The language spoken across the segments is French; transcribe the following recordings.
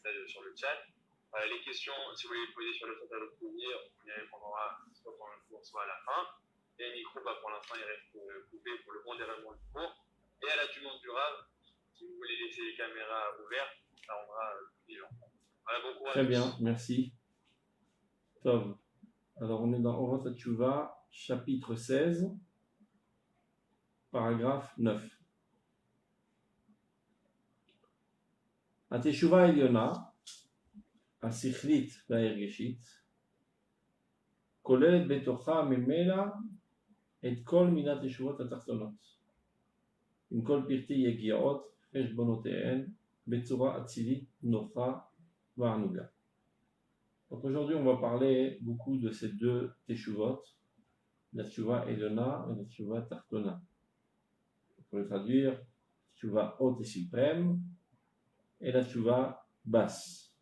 message sur le chat. Les questions, si vous voulez les poser sur le chat à votre plaisir, on y répondra soit pendant le cours, soit à la fin. Et le micro, pour l'instant, il reste coupé pour le bon déroulement du cours. Et à la demande du Rav, si vous voulez laisser les caméras ouvertes, ça rendra suivant. Voilà, bon courage. Très bien, merci. Tov. Alors, on est dans Orot HaTshuva, chapitre 16, paragraphe 9. התשובה העליונה, השכלית וההרגשית, כוללת בתוכה ממילא את כל מידת תשובות התחתונות, עם כל פרטי יגיעות חשבונותיהן בצורה אצילית, נוחה וענוגה. Donc aujourd'hui on va parler beaucoup de ces deux teshuvot, la teshuva Elona et la teshuva Tartona. Pour le traduire, teshuva haute et suprême et la teshuva basse.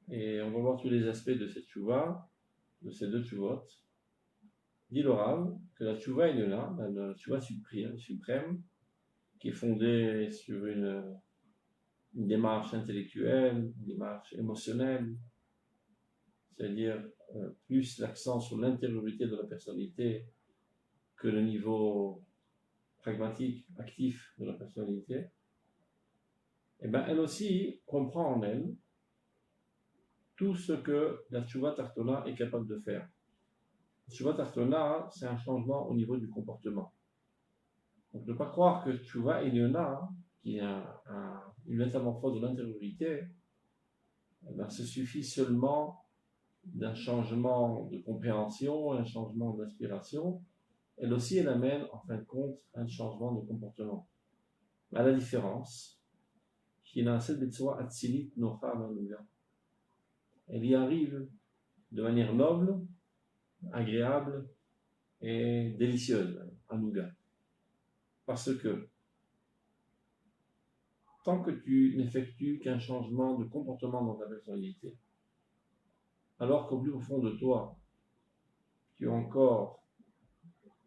Et on va voir tous les aspects de cette teshuva, de ces deux teshuvot. Dit le Rav que la teshuva Elona, la teshuva suprême, qui est fondée sur une démarche intellectuelle, une démarche émotionnelle, c'est-à-dire plus l'accent sur l'intériorité de la personnalité que le niveau pragmatique, actif de la personnalité, et bien elle aussi comprend en elle tout ce que la teshuva tartona est capable de faire. La teshuva tartona, c'est un changement au niveau du comportement. Donc ne pas croire que teshuva eliona, qui est une métamorphose de l'intériorité, eh ben, se suffit seulement d'un changement de compréhension, un changement d'inspiration, elle aussi elle amène en fin de compte un changement de comportement. À la différence, elle y arrive de manière noble, agréable et délicieuse, anuga. Parce que tant que tu n'effectues qu'un changement de comportement dans ta personnalité, alors qu'au plus profond de toi, tu es encore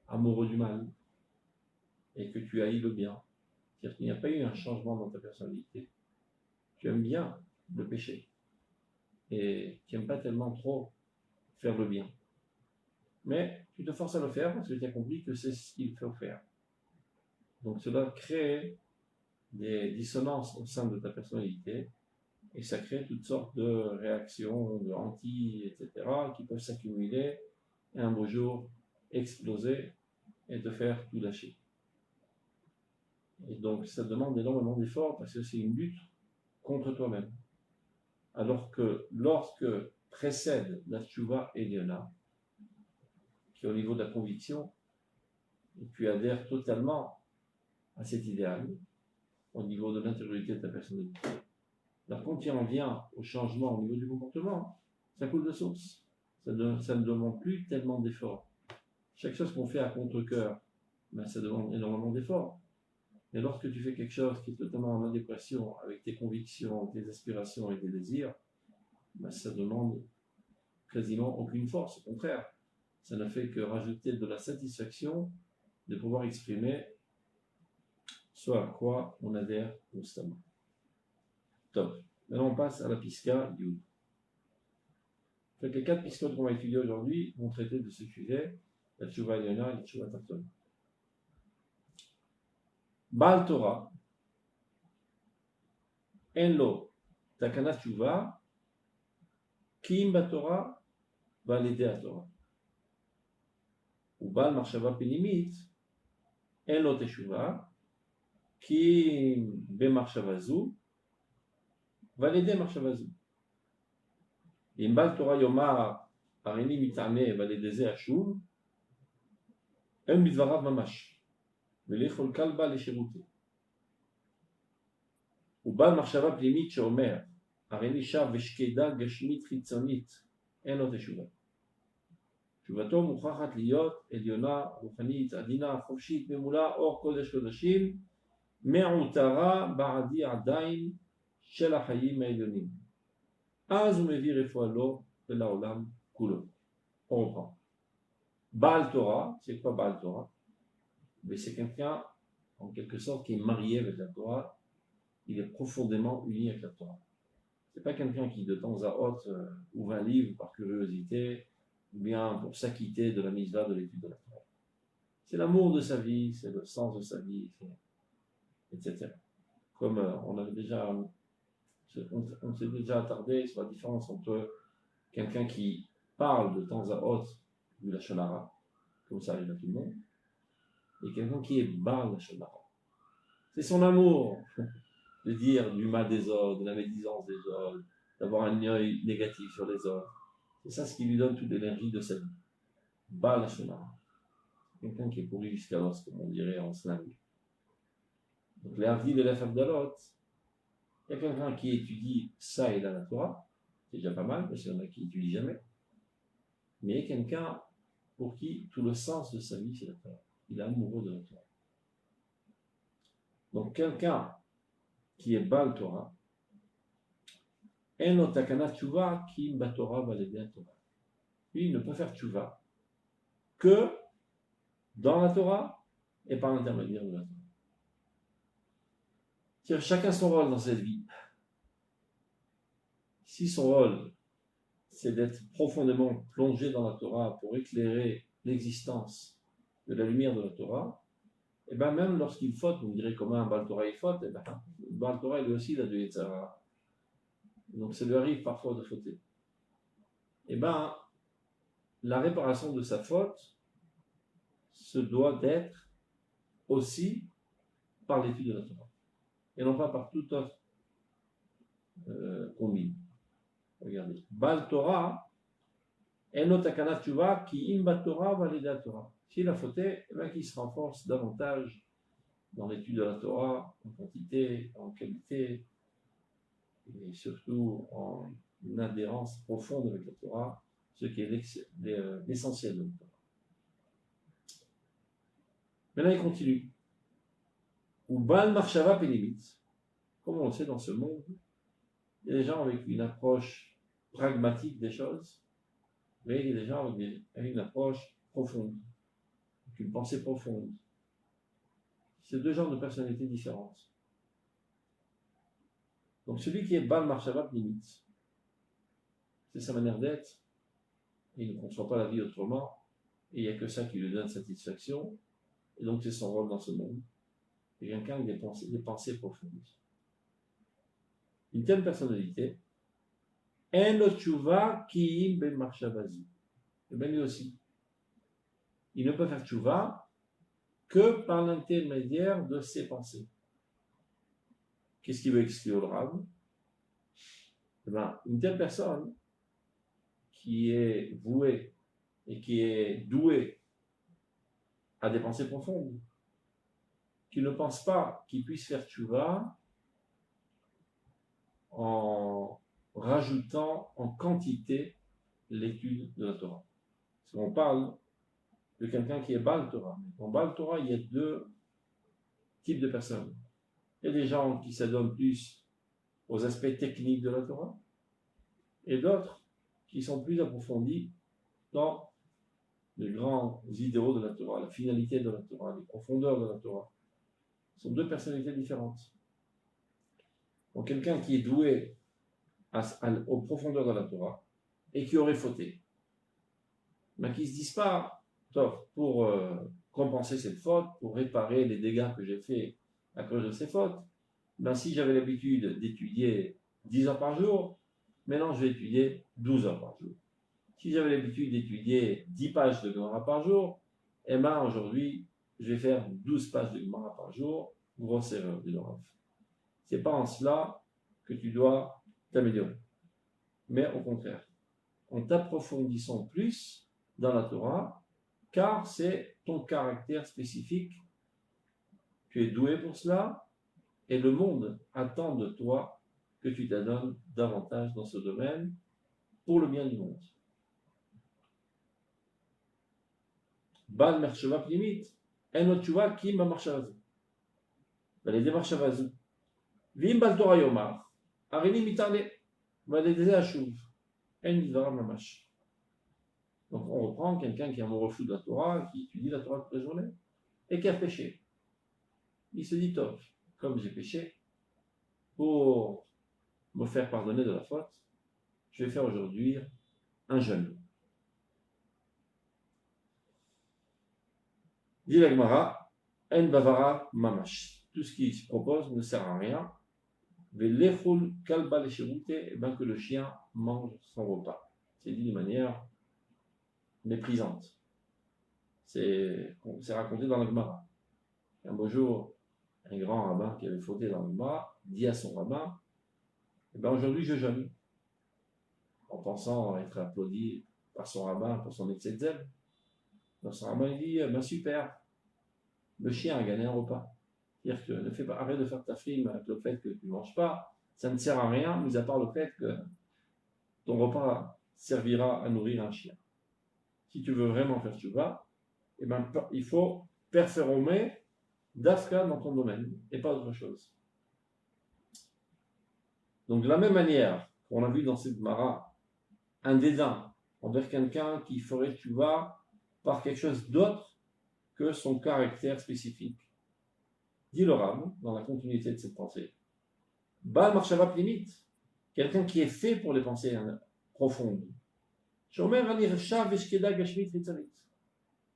amoureux du mal et que tu haïs le bien, c'est-à-dire qu'il n'y a pas eu un changement dans ta personnalité. Tu aimes bien le péché et tu n'aimes pas tellement trop faire le bien. Mais tu te forces à le faire parce que tu as compris que c'est ce qu'il faut faire. Donc cela crée des dissonances au sein de ta personnalité et ça crée toutes sortes de réactions, de anti, etc., qui peuvent s'accumuler et un beau jour exploser et te faire tout lâcher. Et donc ça demande énormément d'efforts parce que c'est une lutte contre toi-même. Alors que lorsque précède la teshuva eliona, qui est au niveau de la conviction, et tu adhères totalement à cet idéal, au niveau de l'intériorité de ta personnalité, alors quand tu en viens au changement au niveau du comportement, ça coule de source. Ça ne demande plus tellement d'efforts. Chaque chose qu'on fait à contre-cœur, ben, ça demande énormément d'efforts. Et lorsque tu fais quelque chose qui est totalement en adéquation avec tes convictions, tes aspirations et tes désirs, ben, ça demande quasiment aucune force. Au contraire, ça ne fait que rajouter de la satisfaction de pouvoir exprimer ce à quoi on adhère constamment. Top. Maintenant on passe à la Piska Yud. En fait, les 4 Piskot qu'on va étudier aujourd'hui vont traiter de ce sujet, la teshuva eliona et la teshuva tartona. Baal Torah, en lo takana teshuva, ki im batorah va l'aider à Torah. Ou Baal marshava penimit, en lo teshuva, ki im bemarshava zu, va l'aider marshava zu. אם בעל תורה יאמר, הריני מתענה ועל ידי זה אשוב, אין בדבריו ממש, ולאכול כלבה לשירותי. ובעל מחשבה פנימית שאומר, הריני שב ושקדה גשמית חיצונית, אין לו תשובה. תשובתו מוכרחת להיות עליונה, רוחנית, עדינה, חופשית, ממולה, אור קודש קודשים, מעוטרה בעדי עדיין של החיים העליונים. אז הוא מביא רפואה לו ולעולם כולו. On reprend. Baal Torah, c'est quoi Baal Torah? Mais c'est quelqu'un, en quelque sorte, qui est marié avec la Torah. Il est profondément uni avec la Torah. C'est pas quelqu'un qui, de temps à autre, ouvre un livre par curiosité, ou bien pour s'acquitter de la mise-là de l'étude de la Torah. C'est l'amour de sa vie, c'est le sens de sa vie, etc. Comme on s'est déjà attardé sur la différence entre quelqu'un qui parle de temps à autre du Lachon Hara, comme ça arrive à tout le monde, et quelqu'un qui est Baal Lachon Hara. C'est son amour de dire du mal des autres, de la médisance des autres, d'avoir un œil négatif sur les autres. C'est ça ce qui lui donne toute l'énergie de sa vie. Baal Lachon Hara. Quelqu'un qui est pourri jusqu'à l'os, comme on dirait en slang. Donc, l'ardi de la Fabdalot, il y a quelqu'un qui étudie ça et là la Torah, c'est déjà pas mal, parce qu'il y en a qui n'étudient jamais. Mais il y a quelqu'un pour qui tout le sens de sa vie, c'est la Torah. Il est amoureux de la Torah. Donc, quelqu'un qui est Baal Torah, en otakana tchouva ki batora valédé Torah. Lui, il ne peut faire tchouva que dans la Torah et par l'intermédiaire de la Torah. C'est-à-dire, chacun son rôle dans cette vie. Si son rôle, c'est d'être profondément plongé dans la Torah pour éclairer l'existence de la lumière de la Torah, et bien même lorsqu'il faute, vous me direz comment un Baal Torah il faute, et bien le Baal Torah lui aussi il a du Yetzer Hara. Donc ça lui arrive parfois de fauter. Et bien la réparation de sa faute se doit d'être aussi par l'étude de la Torah, et non pas par toute autre combine. Regardez. Baal Torah, eno takana tchouva ki imba Torah valida Torah. S'il a fauté, eh bien qu'il se renforce davantage dans l'étude de la Torah, en quantité, en qualité, et surtout en une adhérence profonde avec la Torah, ce qui est l'essentiel de la Torah. Maintenant, il continue. Ou Baal Marshava Pénémit. Comme on le sait dans ce monde, il y a des gens avec une approche pragmatique des choses, mais il y a des gens avec une approche profonde, avec une pensée profonde. C'est deux genres de personnalités différentes. Donc celui qui est Baal Marshava Pénémit, c'est sa manière d'être, il ne conçoit pas la vie autrement, et il n'y a que ça qui lui donne satisfaction, et donc c'est son rôle dans ce monde. C'est quelqu'un avec des pensées profondes. Une telle personnalité, en tchouva ki im ben marshavazi. Et bien lui aussi, il ne peut faire tchouva que par l'intermédiaire de ses pensées. Qu'est-ce qu'il veut exclure le Rav? Eh bien, une telle personne qui est vouée et qui est douée à des pensées profondes, qui ne pense pas qu'il puisse faire tchouva en rajoutant en quantité l'étude de la Torah. Parce qu'on parle de quelqu'un qui est Baal Torah. En Baal Torah, il y a deux types de personnes. Il y a des gens qui s'adonnent plus aux aspects techniques de la Torah, et d'autres qui sont plus approfondis dans les grands idéaux de la Torah, la finalité de la Torah, les profondeurs de la Torah. Ce sont deux personnalités différentes. Donc quelqu'un qui est doué aux profondeurs de la Torah et qui aurait fauté, mais qui ne se disent pas, pour compenser cette faute, pour réparer les dégâts que j'ai faits à cause de ces fautes, ben si j'avais l'habitude d'étudier 10 heures par jour, maintenant je vais étudier 12 heures par jour. Si j'avais l'habitude d'étudier 10 pages de Gemara par jour, eh ben aujourd'hui, je vais faire 12 pages de Gemara par jour. Grosse erreur, dit le Rav. C'est pas en cela que tu dois t'améliorer. Mais au contraire, en t'approfondissant plus dans la Torah, car c'est ton caractère spécifique, tu es doué pour cela, et le monde attend de toi que tu t'adonnes davantage dans ce domaine pour le bien du monde. Baal Mershava Pnimit, en tchouva ki ma marshavazu. Validé marshavazu. Vim Baal Torah Yomar, Arini Mitane, validé Ashuv, en Midvara Mamash. Donc on reprend quelqu'un qui est amoureux fou de la Torah, qui étudie la Torah toute la journée, et qui a péché. Il se dit, top, comme j'ai péché, pour me faire pardonner de la faute, je vais faire aujourd'hui un jeûne. Dit la Gemara, en bavara mamash. Tout ce qu'il se propose ne sert à rien. Velechul kalba lesherute, et bien que le chien mange son repas. C'est dit de manière méprisante. C'est raconté dans la Gemara. Un beau jour, un grand rabbin qui avait fauté dans la Gemara dit à son rabbin, eh bien aujourd'hui je jeûne, en pensant être applaudi par son rabbin pour son excès de zèle. Donc son rabbin il dit, ben super, le chien a gagné un repas. C'est-à-dire que arrête de faire ta frime avec le fait que tu ne manges pas, ça ne sert à rien, mis à part le fait que ton repas servira à nourrir un chien. Si tu veux vraiment faire tchouva, eh ben, il faut performer d'Afka dans ton domaine et pas autre chose. Donc de la même manière qu'on a vu dans cette Mara, un dédain envers quelqu'un qui ferait tchouva par quelque chose d'autre que son caractère spécifique. Dit le Rav, dans la continuité de cette pensée, Baal Marshava Plimit, quelqu'un qui est fait pour les pensées profondes.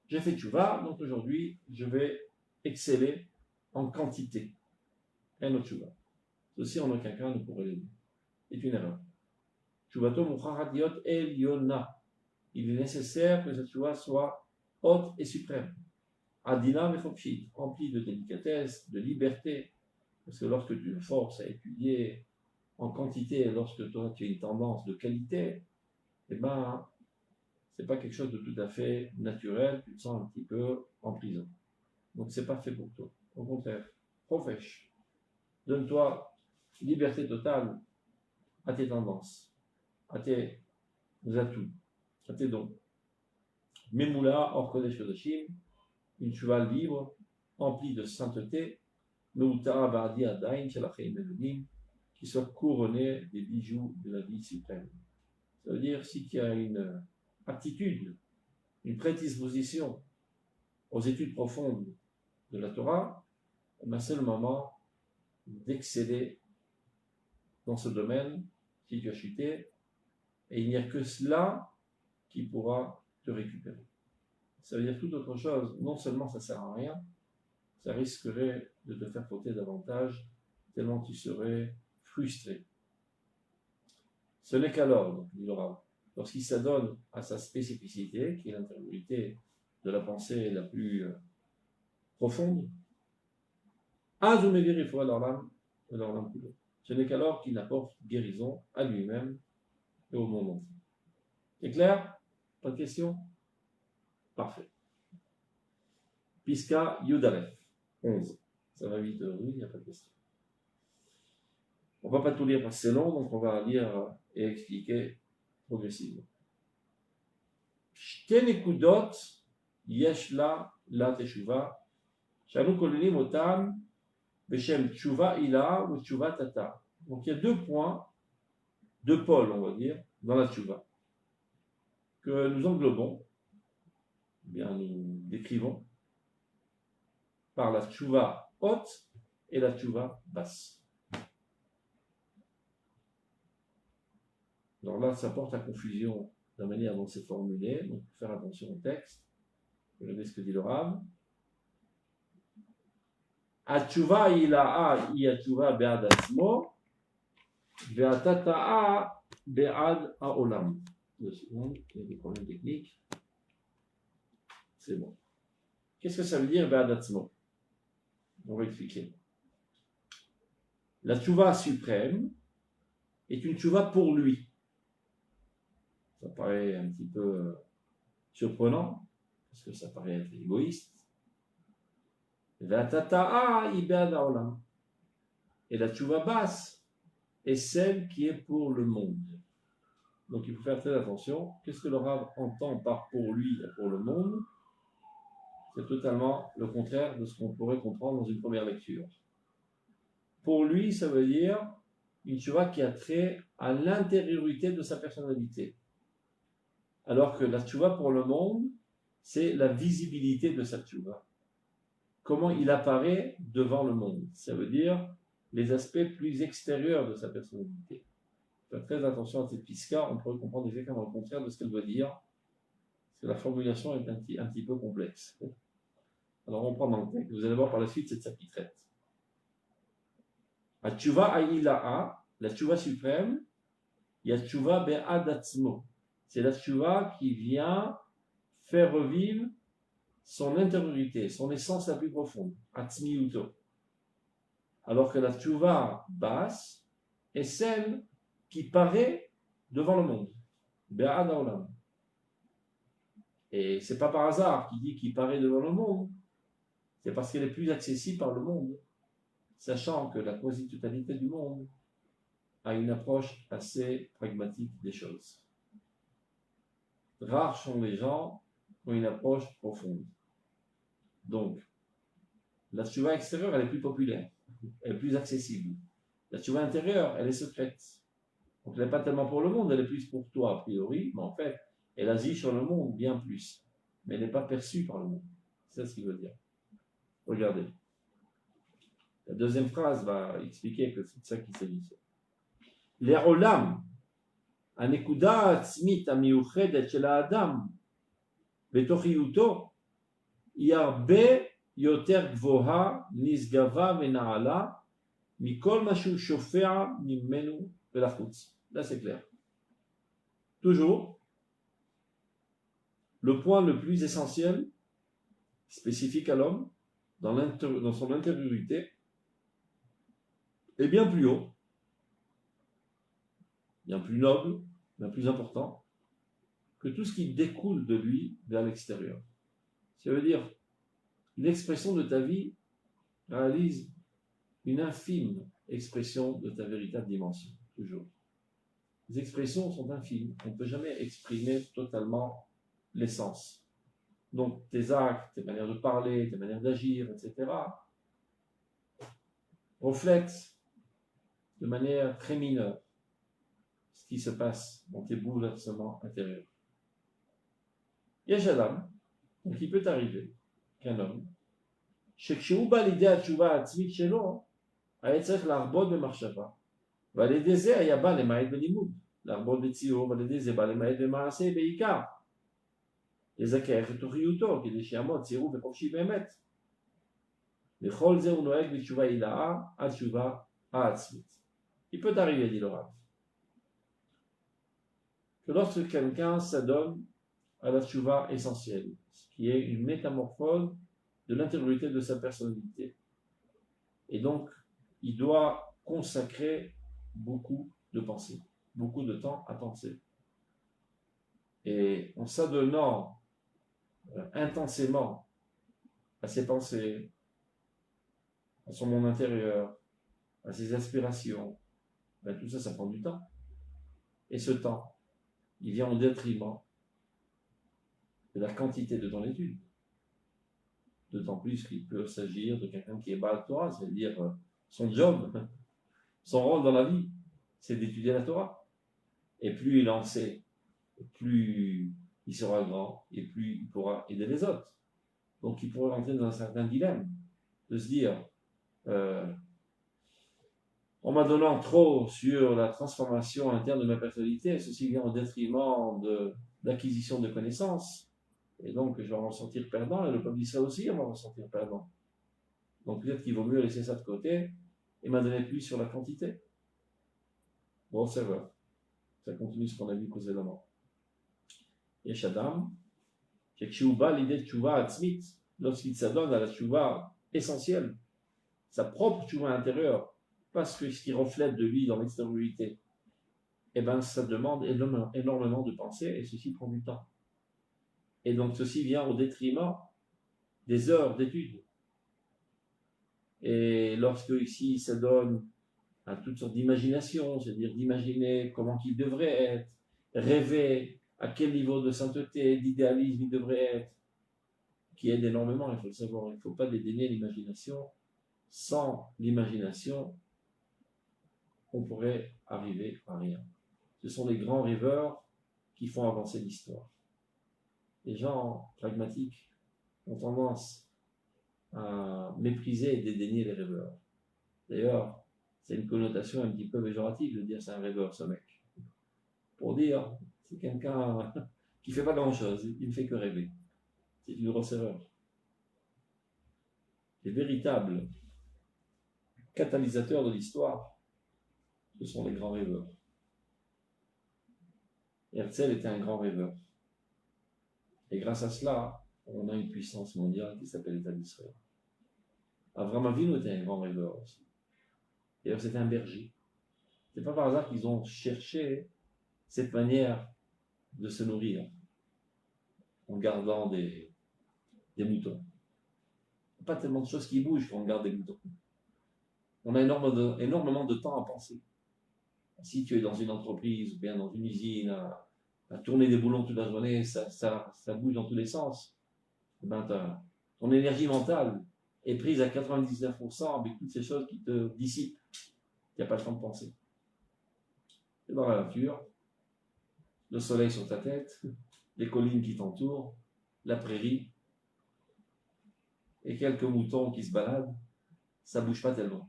J'ai fait tchouva, donc aujourd'hui je vais exceller en quantité. Un autre tchouva. Ceci en aucun cas ne pourrait l'aider. C'est une erreur. Tchouvato muchachadiot el yona. Il est nécessaire que cette tchouva soit haute et suprême. Adina vechopshit, rempli de délicatesse, de liberté. Parce que lorsque tu forces à étudier en quantité, lorsque toi tu as une tendance de qualité, eh ben, c'est pas quelque chose de tout à fait naturel, tu te sens un petit peu en prison. Donc c'est pas fait pour toi. Au contraire, profèche. Donne-toi liberté totale à tes tendances, à tes atouts, à tes dons. Memoula, or Kodesh Kodashim, une cheval libre, emplie de sainteté, Meutara Bardi Adaim, Shalachim Elonim, qui soit couronné des bijoux de la vie suprême. Ça veut dire, si tu as une aptitude, une prédisposition aux études profondes de la Torah, c'est le moment d'exceller dans ce domaine si tu as chuté, et il n'y a que cela qui pourra te récupérer. Ça veut dire toute autre chose, non seulement ça ne sert à rien, ça risquerait de te faire fauter davantage, tellement tu serais frustré. Ce n'est qu'alors, dit le Rav, lorsqu'il s'adonne à sa spécificité, qui est l'intériorité de la pensée la plus profonde, ce n'est qu'alors qu'il apporte guérison à lui-même et au monde entier. C'est clair? Pas de questions? Parfait. Piska Yudalef, 11. Ça va vite, oui, il n'y a pas de question. On ne va pas tout lire parce que c'est long, donc on va lire et expliquer progressivement. Shte nekudot yesh la teshuva, shanu kolenim otam beshem tshuva ila ou tshuva tata. Donc il y a 2 points, 2 pôles, on va dire, dans la tshuva, que nous englobons, bien nous décrivons, par la tshuva haute et la tshuva basse. Alors là, ça porte à confusion de la manière dont c'est formulé, donc il faut faire attention au texte. Regardez ce que dit le Rav. Atshuva ila'a hi atshuva be'ad atzmo, ve'atata'a be'ad ha'olam. 2 secondes, il y a des problèmes techniques. C'est bon. Qu'est-ce que ça veut dire be'ad atzmo? On va expliquer. La tchouva suprême est une tchouva pour lui. Ça paraît un petit peu surprenant, parce que ça paraît être égoïste. Et la tchouva basse est celle qui est pour le monde. Donc il faut faire très attention. Qu'est-ce que le Rav entend par pour lui et pour le monde? C'est totalement le contraire de ce qu'on pourrait comprendre dans une première lecture. Pour lui, ça veut dire une tchouva qui a trait à l'intériorité de sa personnalité. Alors que la tchouva pour le monde, c'est la visibilité de sa tchouva. Comment il apparaît devant le monde. Ça veut dire les aspects plus extérieurs de sa personnalité. Faites très attention à cette pisca, on pourrait comprendre exactement le contraire de ce qu'elle veut dire, parce que la formulation est un petit peu complexe. Alors on prend dans le texte, vous allez voir par la suite cette chapitrette. La tchouva aïla'a, la tchouva suprême, il y a tchouva be'adatzmo. C'est la tchouva qui vient faire revivre son intériorité, son essence la plus profonde, atzmiuto. Alors que la tchouva basse est celle qui paraît devant le monde. Be'ad haolam. Et c'est pas par hasard qu'il dit qu'il paraît devant le monde. C'est parce qu'elle est plus accessible par le monde, sachant que la quasi-totalité du monde a une approche assez pragmatique des choses. Rares sont les gens qui ont une approche profonde. Donc, la tchouva extérieure, elle est plus populaire, elle est plus accessible. La tchouva intérieure, elle est secrète. Donc, elle n'est pas tellement pour le monde, elle est plus pour toi, a priori, mais en fait, elle agit sur le monde bien plus. Mais elle n'est pas perçue par le monde. C'est ce qu'il veut dire. Regardez. La deuxième phrase va expliquer que c'est de ça qu'il s'agit. לעולם, הנקודה העצמית המיוחדת של האדם בתוכיותו היא הרבה יותר גבוהה, נשגבה ונעלה מכל מה שהוא שופע ממנו ולחוץ. Là c'est clair. Toujours, le point le plus essentiel, spécifique à l'homme, dans son intériorité, est bien plus haut, bien plus noble, bien plus important que tout ce qui découle de lui vers l'extérieur. Ça veut dire, l'expression de ta vie réalise une infime expression de ta véritable dimension, toujours. Les expressions sont infimes, on ne peut jamais exprimer totalement l'essence. Donc tes actes, tes manières de parler, tes manières d'agir, etc., reflètent de manière très mineure ce qui se passe dans tes bouleversements intérieurs. Yesh Adam, donc il peut arriver qu'un homme, שכשהוא בא לידי התשובה העצמית שלו, היה צריך להרבות במחשבה, ועל ידי זה היה בא למעט בלימוד, להרבות בציור, ועל ידי זה בא למעט במעשה בעיקר, לזכך את תוכיותו, כדי שיעמוד צירוף וחופשי באמת. וכל זה הוא נוהג בתשובה הילאה עד תשובה העצמית. Il peut arriver, dit le Rav, que lorsque quelqu'un s'adonne à la tchouva essentielle, ce qui est une métamorphose de l'intériorité de sa personnalité. Et donc, il doit consacrer beaucoup de pensée, beaucoup de temps à penser. Et en s'adonnant intensément à ses pensées, à son monde intérieur, à ses aspirations, ben tout ça, ça prend du temps. Et ce temps, il vient au détriment de la quantité de ton étude. D'autant plus qu'il peut s'agir de quelqu'un qui est Baal Torah, c'est-à-dire son job, son rôle dans la vie, c'est d'étudier la Torah. Et plus il en sait, plus il sera grand, et plus il pourra aider les autres. Donc il pourrait rentrer dans un certain dilemme, de se dire, en m'adonnant trop sur la transformation interne de ma personnalité, ceci vient au détriment de l'acquisition de connaissances, et donc je vais m'en sentir perdant, et le peuple d'Israël aussi va m'en sentir perdant. Donc peut-être qu'il vaut mieux laisser ça de côté et m'adonner plus sur la quantité. Bon, ça va. Ça continue ce qu'on a vu précédemment. Yesh Adam, כשהוא בא לידי תשובה עצמית, lorsqu'il s'adonne à la tchouva essentielle, sa propre tchouva intérieure, parce que ce qui reflète de lui dans l'extériorité, eh bien ça demande énormément de pensée, et ceci prend du temps. Et donc ceci vient au détriment des heures d'études. Et lorsque ici il s'adonne à toutes sortes d'imaginations, c'est-à-dire d'imaginer comment il devrait être, rêver à quel niveau de sainteté, d'idéalisme il devrait être, qui aide énormément, il faut le savoir, il ne faut pas dédaigner l'imagination. Sans l'imagination, on pourrait arriver à rien. Ce sont les grands rêveurs qui font avancer l'histoire. Les gens pragmatiques ont tendance à mépriser et dédaigner les rêveurs. D'ailleurs, c'est une connotation un petit peu péjorative de dire c'est un rêveur, ce mec. Pour dire, c'est quelqu'un qui ne fait pas grand-chose, il ne fait que rêver. C'est une grosse erreur. Les véritables catalysateurs de l'histoire, ce sont les grands rêveurs. Herzl était un grand rêveur. Et grâce à cela, on a une puissance mondiale qui s'appelle l'État d'Israël. Avraham Avinu était un grand rêveur aussi. D'ailleurs, c'était un berger. C'est pas par hasard qu'ils ont cherché cette manière de se nourrir en gardant des moutons. Pas tellement de choses qui bougent quand on garde des moutons. On a énormément de temps à penser. Si tu es dans une entreprise ou bien dans une usine à tourner des boulons toute la journée, ça bouge dans tous les sens. Ben, ton énergie mentale est prise à 99% avec toutes ces choses qui te dissipent. Il n'y a pas le temps de penser. C'est dans la nature, le soleil sur ta tête, les collines qui t'entourent, la prairie, et quelques moutons qui se baladent, ça ne bouge pas tellement.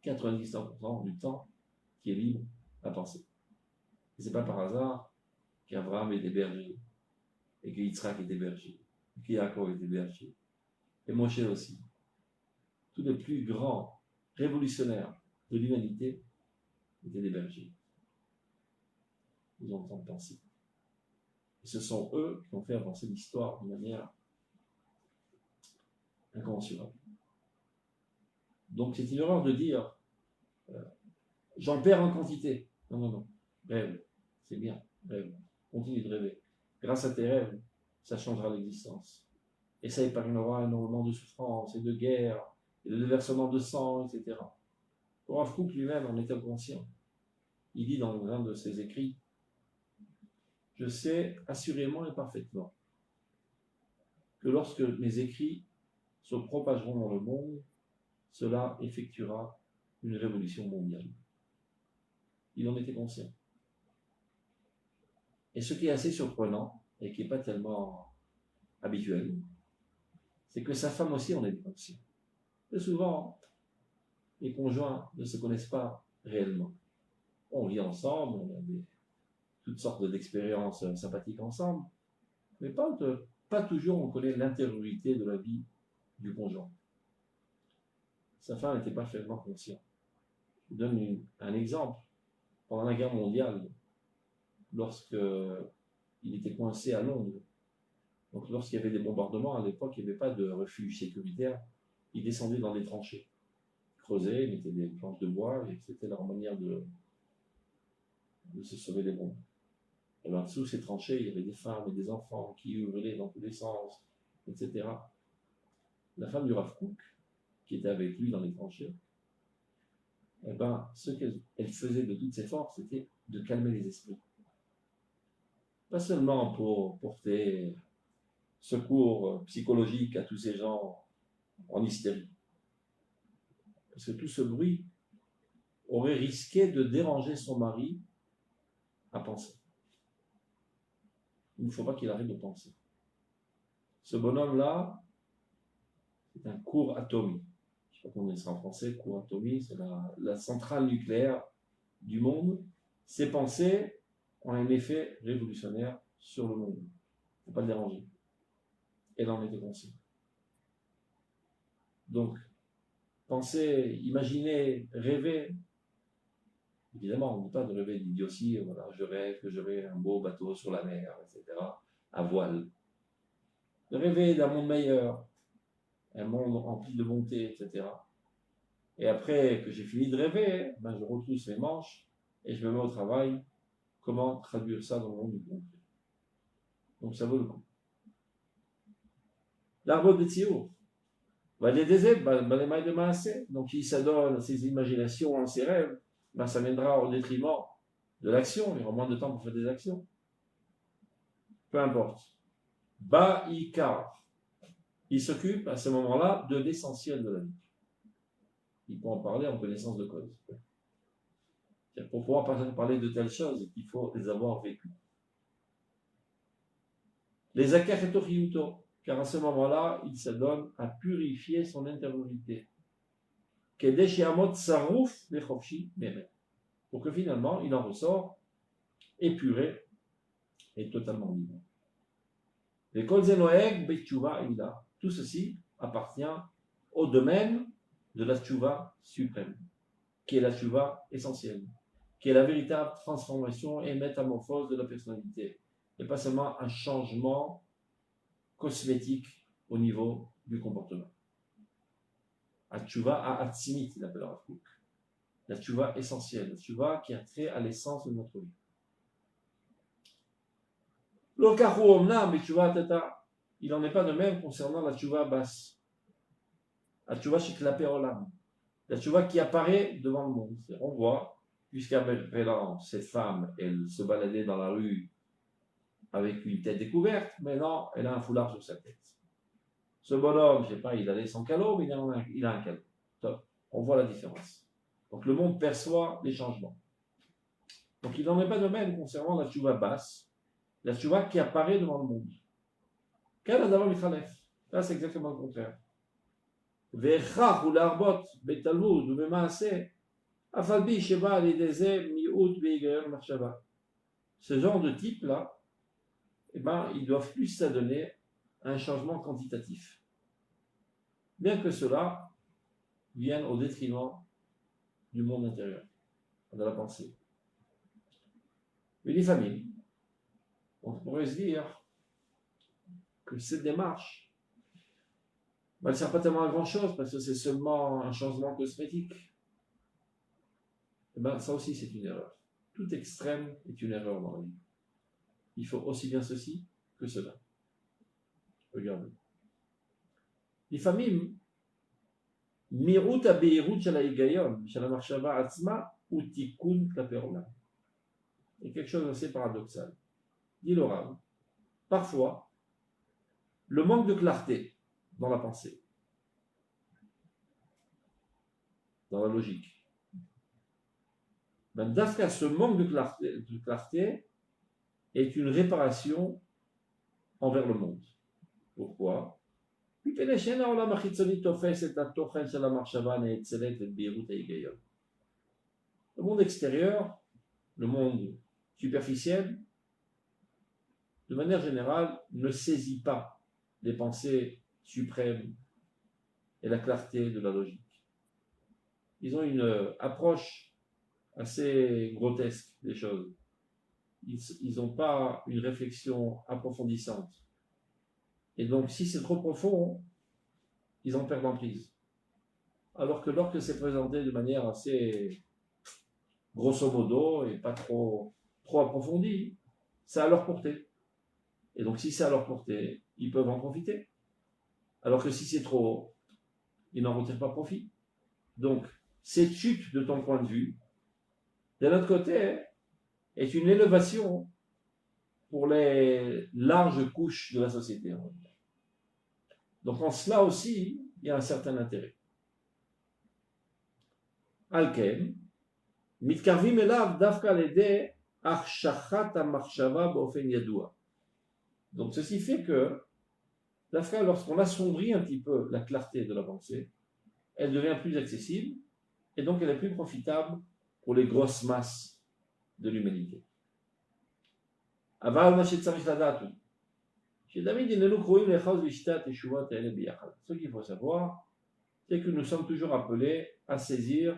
99% du temps qui est libre à penser. Et c'est pas par hasard qu'Abraham était berger, et que Yitzhak était berger, et que Yaakov était berger, et Moshe aussi. Tous les plus grands révolutionnaires de l'humanité étaient des bergers. Ils ont le temps de penser. Et ce sont eux qui ont fait avancer l'histoire de manière incommensurable. Donc c'est une erreur de dire j'en perds en quantité. Non, non, non. Rêve. C'est bien. Rêve. Continue de rêver. Grâce à tes rêves, ça changera l'existence. Et ça épargnera énormément de souffrance et de guerre et de déversement de sang, etc. Pour Rav Kook lui-même en était conscient. Il dit dans un de ses écrits, je sais assurément et parfaitement que lorsque mes écrits se propageront dans le monde, cela effectuera une révolution mondiale. Il en était conscient. Et ce qui est assez surprenant, et qui n'est pas tellement habituel, c'est que sa femme aussi en est consciente. Et souvent, les conjoints ne se connaissent pas réellement. On vit ensemble, on a toutes sortes d'expériences sympathiques ensemble, mais pas toujours on connaît l'intériorité de la vie du conjoint. Sa femme n'était pas pleinement consciente. Je vous donne un exemple. Pendant la guerre mondiale, lorsqu'il était coincé à Londres, donc lorsqu'il y avait des bombardements, à l'époque, il n'y avait pas de refuge sécuritaire, il descendait dans des tranchées. Il creusait, il mettait des planches de bois, et c'était leur manière de se sauver des bombes. Et là, dessous ces tranchées, il y avait des femmes et des enfants qui hurlaient dans tous les sens, etc. La femme du Rav Kook, qui était avec lui dans les tranchées, eh ben, ce qu'elle faisait de toutes ses forces, c'était de calmer les esprits. Pas seulement pour porter secours psychologique à tous ces gens en hystérie. Parce que tout ce bruit aurait risqué de déranger son mari à penser. Il ne faut pas qu'il arrête de penser. Ce bonhomme-là, c'est un cours atomique. Je ne sais pas comment on dit ça en français, cours atomique, c'est la centrale nucléaire du monde. Ses pensées ont un effet révolutionnaire sur le monde. Il ne faut pas le déranger. Elle en était consciente. Donc, penser, imaginer, rêver, évidemment, on ne dit pas de rêver d'idiotie, voilà, je rêve que j'aurai un beau bateau sur la mer, etc., à voile. De rêver d'un monde meilleur, un monde rempli de bonté, etc. Et après que j'ai fini de rêver, ben je retrousse mes manches et je me mets au travail. Comment traduire ça dans le monde du concret? Donc ça vaut le coup. L'arbre de Tiour. Donc il s'adonne à ses imaginations, à ses rêves, ben ça viendra au détriment de l'action. Il y aura moins de temps pour faire des actions. Peu importe. Ba'ikar. Il s'occupe à ce moment-là de l'essentiel de la vie. Il peut en parler en connaissance de cause. Pour pouvoir parler de telles choses, il faut les avoir vécues. Les akachetochiyuto, car à ce moment-là, il se donne à purifier son intériorité. pour que finalement il en ressort épuré et totalement libre. Tout ceci appartient au domaine de la tchouva suprême, qui est la tchouva essentielle, qui est la véritable transformation et métamorphose de la personnalité, et pas seulement un changement cosmétique au niveau du comportement. La tchouva ha'atzimit, il appelle Rav Kook. La tchouva essentielle, la tchouva qui a trait à l'essence de notre vie. Il n'en est pas de même concernant la tchouva basse. La tchouva shiklapé olam. La tchouva qui apparaît devant le monde. On voit, jusqu'à présent, cette femme, elle se baladait dans la rue avec une tête découverte, mais non, elle a un foulard sur sa tête. Ce bonhomme, je ne sais pas, il a son calot, mais il a un calot. Top. On voit la différence. Donc le monde perçoit les changements. Donc il n'en est pas de même concernant la tchouva basse, la tchouva qui apparaît devant le monde. Là, c'est exactement le contraire. Ce genre de type-là, eh ben, ils doivent plus s'adonner à un changement quantitatif. Bien que cela vienne au détriment du monde intérieur, de la pensée. Mais les familles, on pourrait se dire que cette démarche, elle ne sert pas tellement à grand-chose parce que c'est seulement un changement cosmétique. Et ben, ça aussi, c'est une erreur. Tout extrême est une erreur dans la vie. Il faut aussi bien ceci que cela. Regardez. Les familles, mirut abeirut shala higayon, shala marshava atzma, ou tikkun klape olam. Il y a quelque chose d'assez paradoxal. Dit le Rav, parfois, le manque de clarté dans la pensée, dans la logique, ben, d'afka, ce manque de clarté est une réparation envers le monde. Pourquoi? Le monde extérieur, le monde superficiel, de manière générale, ne saisit pas les pensées suprêmes et la clarté de la logique. Ils ont une approche assez grotesque des choses. Ils n'ont pas une réflexion approfondissante. Et donc, si c'est trop profond, ils en perdent l'emprise. Alors que lorsque c'est présenté de manière assez grosso modo et pas trop approfondie, c'est à leur portée. Et donc, si c'est à leur portée, ils peuvent en profiter. Alors que si c'est trop haut, ils n'en retirent pas profit. Donc, cette chute de ton point de vue, de l'autre côté, est une élévation pour les larges couches de la société. Donc en cela aussi, il y a un certain intérêt. Alken, mitkarvim elav dafka lede arshachat hamachshava b'ofen yadua. Donc ceci fait que, dafka, lorsqu'on assombrit un petit peu la clarté de la pensée, elle devient plus accessible et donc elle est plus profitable pour les grosses masses de l'humanité. Aval ma shetzarich ladatu. Ce qu'il faut savoir, c'est que nous sommes toujours appelés à saisir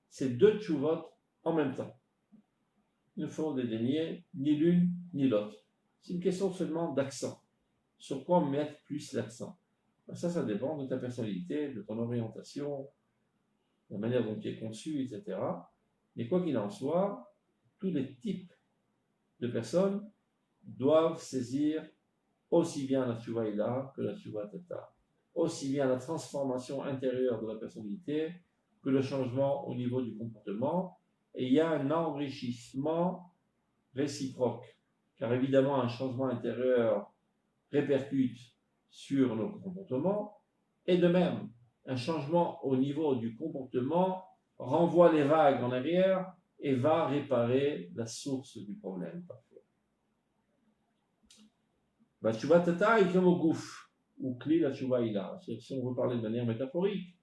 ces deux tchouvot en même temps. Il ne faut dédaigner ni l'une ni l'autre. C'est une question seulement d'accent. Sur quoi mettre plus l'accent? Ça dépend de ta personnalité, de ton orientation, de la manière dont tu es conçu, etc. Mais quoi qu'il en soit, tous les types de personnes doivent saisir aussi bien la tchouva ila que la tchouva tata, aussi bien la transformation intérieure de la personnalité que le changement au niveau du comportement, et il y a un enrichissement réciproque, car évidemment un changement intérieur répercute sur nos comportements, et de même, un changement au niveau du comportement renvoie les vagues en arrière et va réparer la source du problème parfois. La tchouva tata est comme au gouffre, ou clé la tchouva ila. Si on veut parler de manière métaphorique,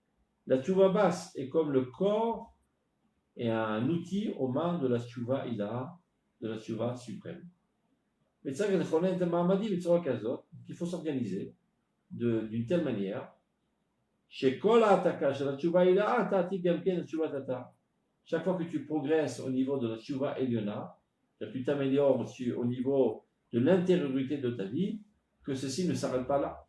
La tchouva basse est comme le corps et un outil aux mains de la tchouva ila, de la tchouva suprême. Mais ça, il faut s'organiser d'une telle manière. Chaque fois que tu progresses au niveau de la tchouva Eliona, tu t'améliores au niveau de l'intériorité de ta vie, que ceci ne s'arrête pas là.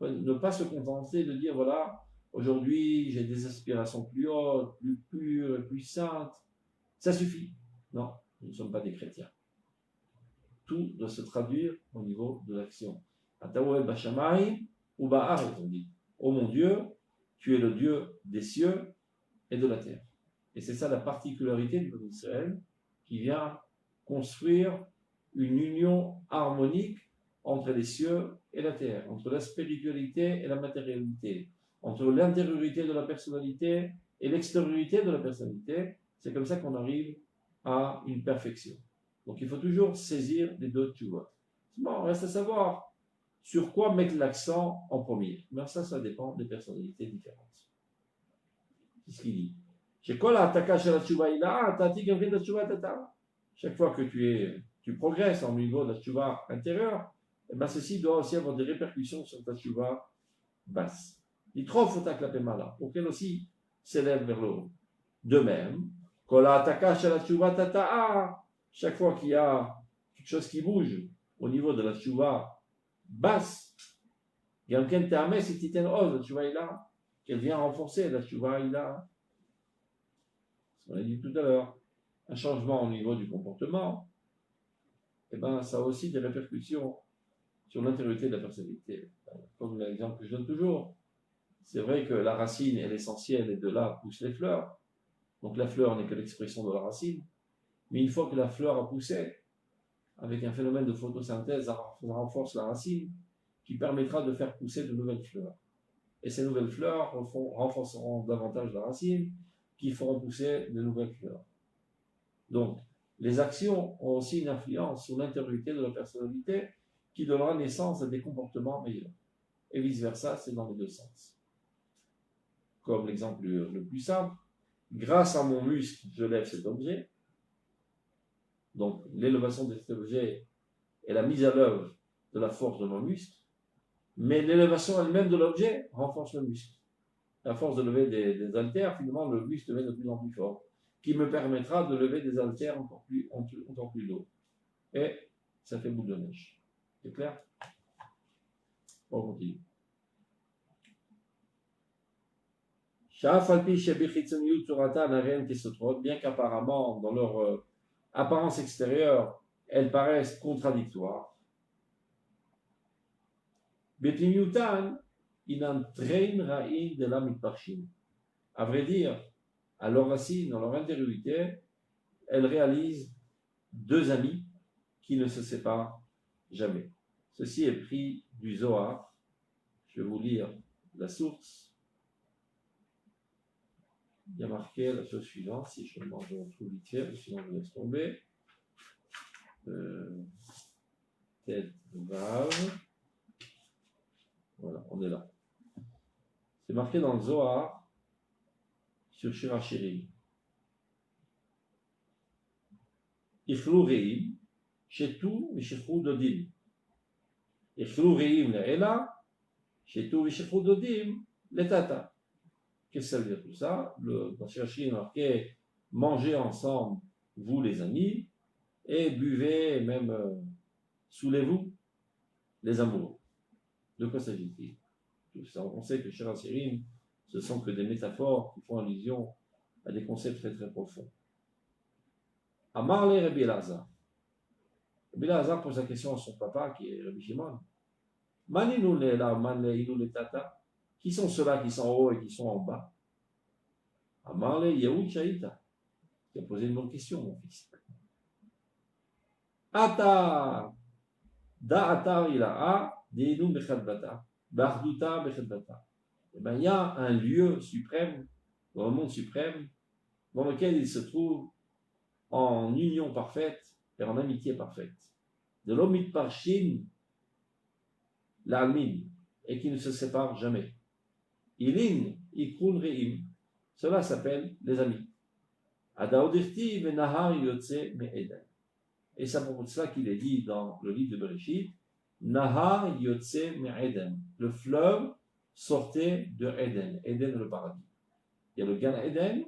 Ne pas se contenter de dire, voilà, aujourd'hui j'ai des aspirations plus hautes, plus pures, plus saintes. Ça suffit. Non, nous ne sommes pas des chrétiens. Tout doit se traduire au niveau de l'action. Ataouel Bashamay ou Ba'ar, ils ont dit. Oh mon Dieu, tu es le Dieu des cieux et de la terre. Et c'est ça la particularité du peuple d'Israël, qui vient construire une union harmonique entre les cieux et la terre, entre la spiritualité et la matérialité, entre l'intériorité de la personnalité et l'extériorité de la personnalité. C'est comme ça qu'on arrive à une perfection. Donc il faut toujours saisir les deux tchouva. Bon, reste à savoir sur quoi mettre l'accent en premier. Mais ça dépend des personnalités différentes. C'est ce qu'il dit. Chaque fois que tu progresses en niveau de la tchouva intérieure, eh ben ceci doit aussi avoir des répercussions sur ta tchouva basse. Il trouve faut la mala, auquel aussi s'élève vers le haut. De même, chaque fois qu'il y a quelque chose qui bouge au niveau de la tchouva basse, il y a un kentamé, c'est titen ose, la tchouva ila, qu'elle vient renforcer la tchouva ila. On l'a dit tout à l'heure, un changement au niveau du comportement, eh ben, ça a aussi des répercussions sur l'intériorité de la personnalité. Comme l'exemple que je donne toujours, c'est vrai que la racine est l'essentiel et de là poussent les fleurs. Donc la fleur n'est que l'expression de la racine. Mais une fois que la fleur a poussé, avec un phénomène de photosynthèse, ça renforce la racine qui permettra de faire pousser de nouvelles fleurs. Et ces nouvelles fleurs renforceront davantage la racine qui feront pousser de nouvelles fleurs. Donc, les actions ont aussi une influence sur l'intériorité de la personnalité qui donnera naissance à des comportements meilleurs. Et vice-versa, c'est dans les deux sens. Comme l'exemple le plus simple, grâce à mon muscle, je lève cet objet. Donc, l'élévation de cet objet est la mise à l'œuvre de la force de mon muscle, mais l'élévation elle-même de l'objet renforce le muscle. À force de lever des haltères, finalement, le muscle devient de plus en plus fort, qui me permettra de lever des haltères encore plus lourds. Et ça fait boule de neige. C'est clair? On continue. Bien qu'apparemment, dans leur apparence extérieure, elles paraissent contradictoires. À vrai dire, à leur racine, dans leur intériorité, elles réalisent deux amis qui ne se séparent jamais. Ceci est pris du Zohar. Je vais vous lire la source. Il y a marqué la chose suivante, si je retrouve vite fait, sinon je laisse tomber. Tête Vav. Voilà, on est là. C'est marqué dans le Zohar sur Shir HaShirim. Ichlu Reim, Shetu Vishechru Dodim. Ichlu Reim Le'ela, Shetu Vishechru Dodim Le'tata. Qu'est-ce que ça veut dire tout ça? Dans Shir HaShirim, marqué mangez ensemble, vous les amis, et buvez, même saoulez-vous, les amoureux. De quoi s'agit-il? On sait que Shir HaShirim, ce sont que des métaphores qui font allusion à des concepts très très profonds. Amarle Rabbi Elazar. Rabbi Elazar pose la question à son papa, qui est Rabbi Shimon. Maninu le'ela, man le'inu le'tata. Qui sont ceux-là qui sont en haut et qui sont en bas? Amarle Yehud Shaita. Il a posé une bonne question, mon fils. Ata da'atar ila'a de'inu bechadbata. Barduta bechadbata. Eh bien, il y a un lieu suprême, dans le monde suprême, dans lequel il se trouve en union parfaite et en amitié parfaite. De l'omit parshin, l'almin, et qui ne se sépare jamais. Ilin, Ikrun Re'im. Cela s'appelle les amis. Adaodirti Venahar Yotse Me'eden. Et c'est pour cela qu'il est dit dans le livre de Bereshit, Nahar Yotse Me'eden. Le fleuve sortait de Eden. Eden, le paradis. Il y a le Gan Eden,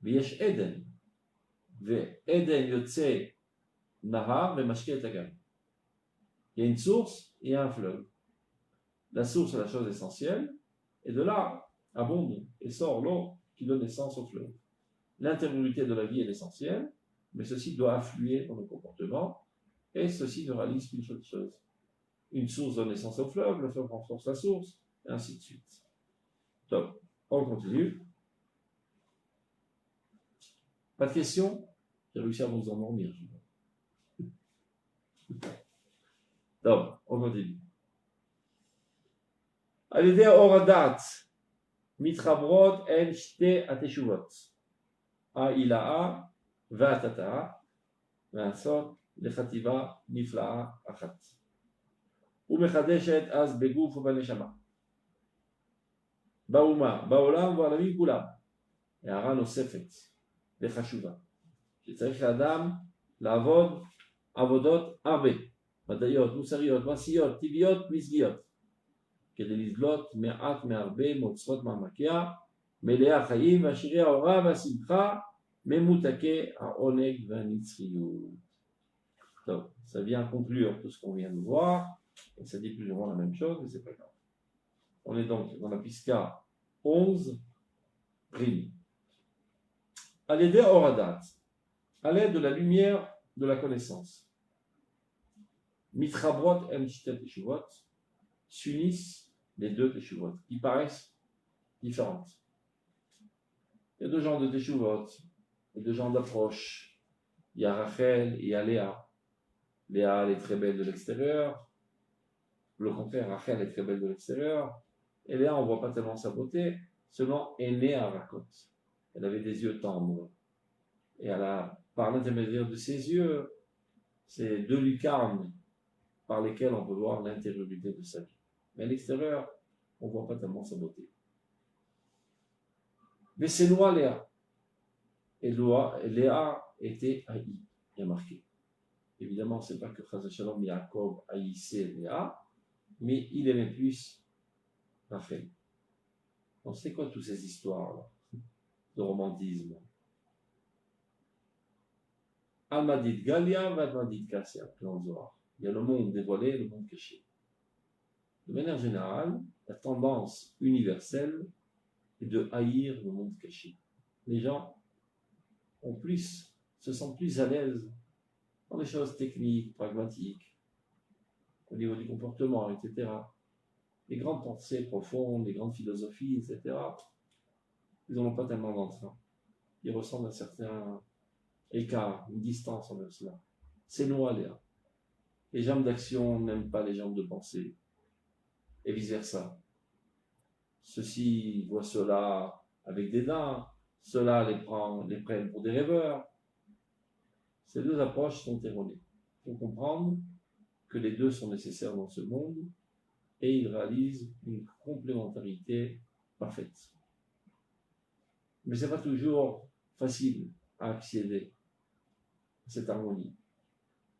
V'yesh Eden. Eden Yotse Nahar Ve'mashke et Agam. Il y a une source et un fleuve. La source est la chose essentielle, et de là abonde et sort l'eau qui donne naissance au fleuve. L'intériorité de la vie est l'essentiel, mais ceci doit affluer dans le comportement, et ceci ne réalise qu'une seule chose. Une source donne naissance au fleuve, le fleuve renforce la source, et ainsi de suite. Donc, on continue. Pas de questions? J'ai réussi à vous endormir. Donc, on continue. על ידי אור הדת מתחברות הן שתי התשובות, ההילאה והתתאה, נעשות לחטיבה נפלאה אחת. ומחדשת אז בגוף ובנשמה, באומה, בעולם ובעולמים כולם. הערה נוספת וחשובה, שצריך לאדם לעבוד עבודות הרבה, מדעיות, מוסריות, מעשיות, טבעיות, מזגיות. כדי לדלות מעט מהרבה מאוצרות מעמקיה, מלאי החיים ועשירי האורה והשמחה, ממותקי העונג והנצחיות. Donc, ça vient conclure tout ce qu'on vient de voir, et ça dit plus ou moins la même chose, mais c'est pas grave. On est donc dans la Piska 11, prime. À l'aider Horadat, à l'aide de la lumière de la connaissance. Mitrabrot et Mishtet Teshuvot s'unissent les deux Teshuvot, qui paraissent différentes. Il y a deux genres de Teshuvot, il y a deux genres d'approche. Il y a Rachel et il y a Léa. Léa, elle est très belle de l'extérieur. Le contraire, Rachel est très belle de l'extérieur. Et Léa, on ne voit pas tellement sa beauté, seulement elle est née à Rakot. Elle avait des yeux tendres. Et elle a, par l'intermédiaire de ses yeux, ces deux lucarnes par lesquelles on peut voir l'intériorité de sa vie. Mais à l'extérieur, on ne voit pas tellement sa beauté. Mais c'est Noah Léa. Et Léa était haï, il y a marqué. Évidemment, ce n'est pas que Chaz Shalom Yaakov haïssait Léa, mais il aimait plus Rachel. Donc c'est quoi toutes ces histoires-là de romantisme? Almadid Galia, Almadid Kassia, dans le Zohar. Il y a le monde dévoilé et le monde caché. De manière générale, la tendance universelle est de haïr le monde caché. Les gens se sentent plus à l'aise dans les choses techniques, pragmatiques, au niveau du comportement, etc. Les grandes pensées profondes, les grandes philosophies, etc., ils n'en ont pas tellement d'entrain. Ils ressentent un certain écart, une distance envers cela. C'est Noah, Léa. Les jambes d'action n'aiment pas les jambes de pensée. Et vice-versa. Ceux-ci voient cela avec dédain, ceux-là les prennent pour des rêveurs. Ces deux approches sont erronées. Il faut comprendre que les deux sont nécessaires dans ce monde et ils réalisent une complémentarité parfaite. Mais ce n'est pas toujours facile à accéder à cette harmonie.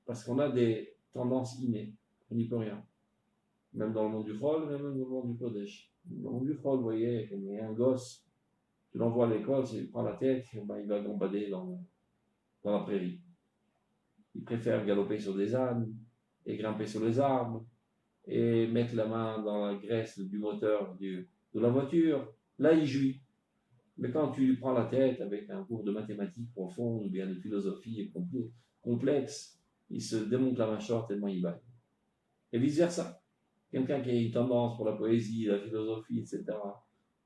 Parce qu'on a des tendances innées, on n'y peut rien. Même dans le monde du Chol, même dans le monde du Kodesh. Dans le monde du Chol, vous voyez, il y a un gosse, tu l'envoies à l'école, il prend la tête, il va gambader dans la prairie. Il préfère galoper sur des ânes, et grimper sur les arbres, et mettre la main dans la graisse du moteur de la voiture. Là, il jouit. Mais quand tu lui prends la tête avec un cours de mathématiques profondes, ou bien de philosophie complexe, il se démonte la mâchoire tellement il baille. Et vice-versa. Quelqu'un qui a une tendance pour la poésie, la philosophie, etc.,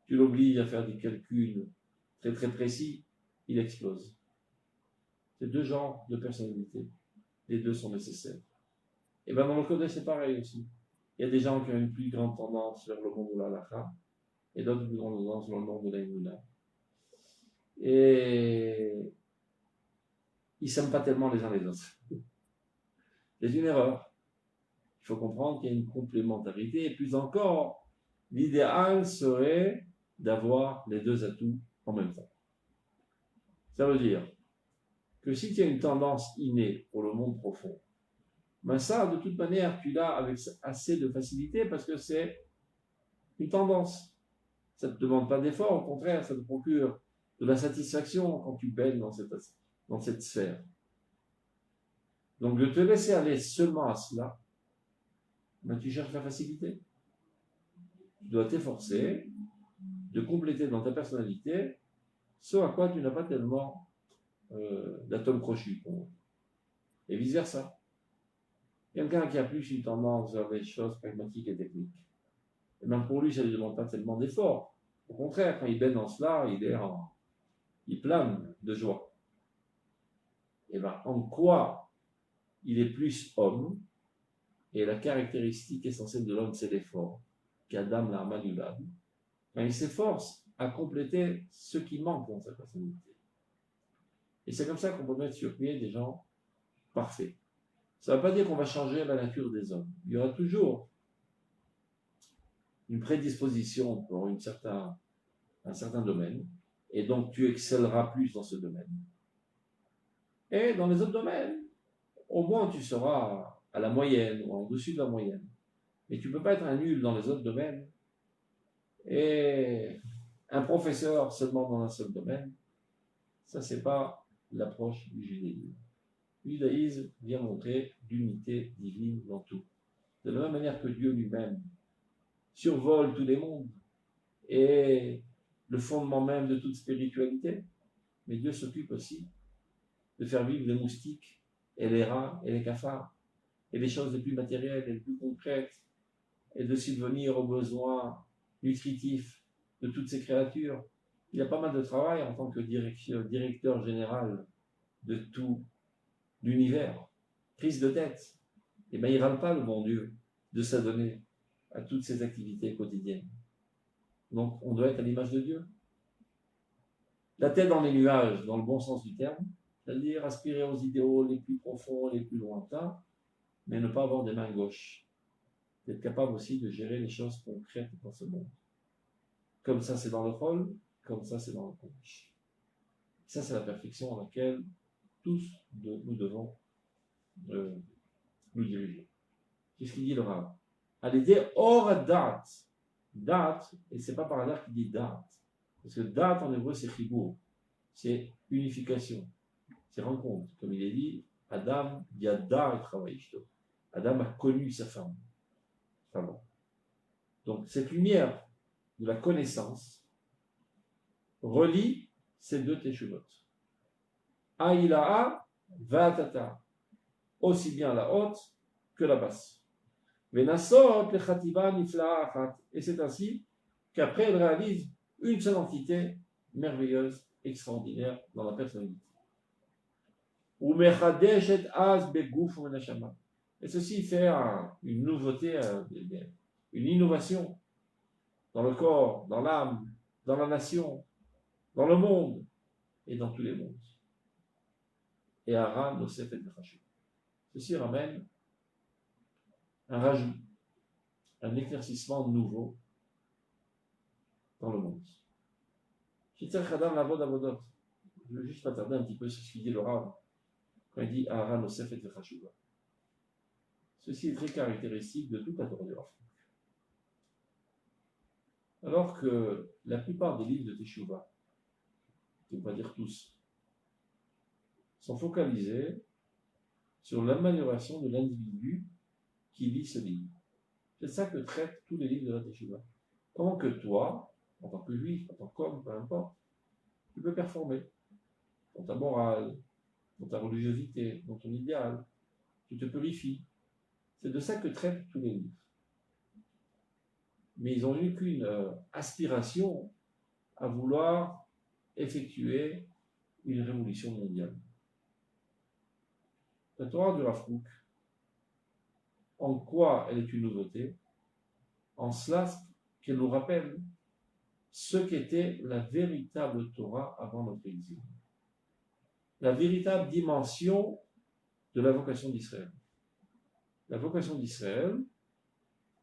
tu l'obliges à faire des calculs très très précis, il explose. C'est deux genres de personnalités. Les deux sont nécessaires. Et bien dans le Kodesh, c'est pareil aussi. Il y a des gens qui ont une plus grande tendance vers le monde de l'Halakha, et d'autres plus grande tendance vers le monde de l'Aïmouna. Et ils ne s'aiment pas tellement les uns les autres. C'est une erreur. Il faut comprendre qu'il y a une complémentarité, et plus encore, l'idéal serait d'avoir les deux atouts en même temps. Ça veut dire que si tu as une tendance innée pour le monde profond, ben ça, de toute manière, tu l'as avec assez de facilité parce que c'est une tendance. Ça ne te demande pas d'effort, au contraire, ça te procure de la satisfaction quand tu baignes dans cette sphère. Donc, de te laisser aller seulement à cela, ben, tu cherches la facilité. Tu dois t'efforcer de compléter dans ta personnalité ce à quoi tu n'as pas tellement d'atomes crochus. Et vice-versa. Quelqu'un qui a plus une tendance vers les choses pragmatiques et techniques, et même pour lui, ça ne lui demande pas tellement d'efforts. Au contraire, quand il baigne dans cela, il plane de joie. Et bien, en quoi il est plus homme, et la caractéristique essentielle de l'homme, c'est l'effort, qu'Adam l'a manulad, ben, il s'efforce à compléter ce qui manque dans sa personnalité. Et c'est comme ça qu'on peut mettre sur pied des gens parfaits. Ça ne veut pas dire qu'on va changer la nature des hommes. Il y aura toujours une prédisposition pour un certain domaine, et donc tu excelleras plus dans ce domaine. Et dans les autres domaines, au moins tu seras à la moyenne ou en dessus de la moyenne. Mais tu ne peux pas être un nul dans les autres domaines et un professeur seulement dans un seul domaine. Ça, c'est pas l'approche du judaïsme. Le judaïsme vient montrer l'unité divine dans tout. De la même manière que Dieu lui-même survole tous les mondes et le fondement même de toute spiritualité, mais Dieu s'occupe aussi de faire vivre les moustiques et les rats et les cafards et les choses les plus matérielles et les plus concrètes et de subvenir aux besoins nutritifs de toutes ces créatures. Il y a pas mal de travail en tant que directeur général de tout l'univers. Prise de tête. Et bien, il ne râle pas le bon Dieu de s'adonner à toutes ces activités quotidiennes. Donc, on doit être à l'image de Dieu. La tête dans les nuages, dans le bon sens du terme, c'est-à-dire aspirer aux idéaux les plus profonds, les plus lointains, mais ne pas avoir des mains gauches. D'être capable aussi de gérer les choses concrètes dans ce monde. Comme ça, c'est dans le rôle, comme ça, c'est dans le coach. Ça, c'est la perfection à laquelle tous nous devons nous diriger. Qu'est-ce qu'il dit le Rav? Allez hors date. Date, et c'est pas par hasard qu'il dit date. Parce que date en hébreu, c'est chibour. C'est unification. C'est rencontre. Comme il est dit, Adam, yada et travaille. Adam a connu sa femme. Pardon. Donc, cette lumière de la connaissance relie ces deux teshuvot. Aïla'a, va'atata. Aussi bien la haute que la basse. Et c'est ainsi qu'après elle réalise une seule entité merveilleuse, extraordinaire dans la personnalité. Et ceci fait une nouveauté, une innovation dans le corps, dans l'âme, dans la nation, dans le monde et dans tous les mondes. Et Aram Nosef et Bechashut. Ceci ramène un rajout, un éclaircissement nouveau dans le monde. Je veux juste m'attarder un petit peu sur ce qu'il dit le Rav quand il dit Aram Nosef et Bechashut. Ceci est très caractéristique de toute la Torah du Rav. Alors que la plupart des livres de Teshuvah, je ne vais pas dire tous, sont focalisés sur l'amélioration de l'individu qui lit ce livre. C'est ça que traitent tous les livres de la Teshuvah. Comment que toi, en tant que juif, en tant qu'homme, peu importe, tu peux performer dans ta morale, dans ta religiosité, dans ton idéal, tu te purifies. C'est de ça que traitent tous les livres. Mais ils n'ont eu qu'une aspiration à vouloir effectuer une révolution mondiale. La Torah du Rav Kook, en quoi elle est une nouveauté? En cela qu'elle nous rappelle ce qu'était la véritable Torah avant notre exil. La véritable dimension de la vocation d'Israël. La vocation d'Israël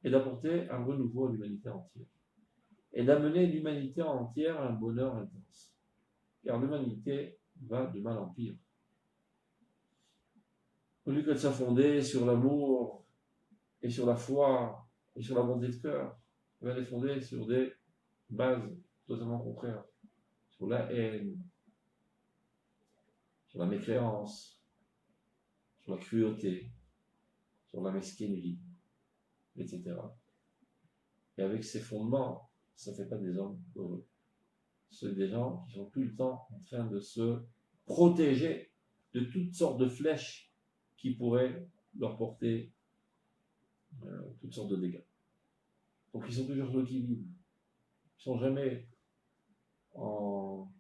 est d'apporter un renouveau à l'humanité entière. et d'amener l'humanité entière à un bonheur intense. Car l'humanité va de mal en pire. Au lieu que de s'affonder sur l'amour et sur la foi et sur la bonté de cœur, elle va les fonder sur des bases totalement contraires, sur la haine, sur la mécréance, sur la cruauté, sur la mesquinerie, etc. Et avec ces fondements, ça ne fait pas des hommes heureux. C'est des gens qui sont tout le temps en train de se protéger de toutes sortes de flèches qui pourraient leur porter toutes sortes de dégâts. Donc ils sont toujours sur le qui-vive. Ils ne sont jamais en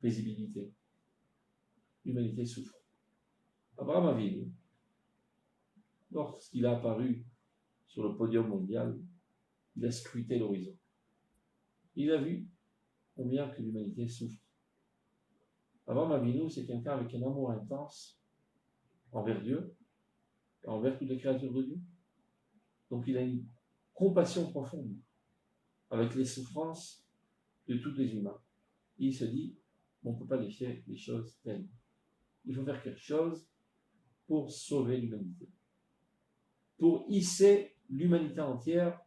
paisibilité. L'humanité souffre. Abraham Avinu, lorsqu'il a apparu sur le podium mondial, il a scruté l'horizon. Il a vu combien que l'humanité souffre. Abraham Avinu, c'est quelqu'un avec un amour intense envers Dieu, et envers toutes les créatures de Dieu. Donc il a une compassion profonde avec les souffrances de tous les humains. Il se dit, on ne peut pas laisser les choses telles. Il faut faire quelque chose pour sauver l'humanité, pour hisser l'humanité entière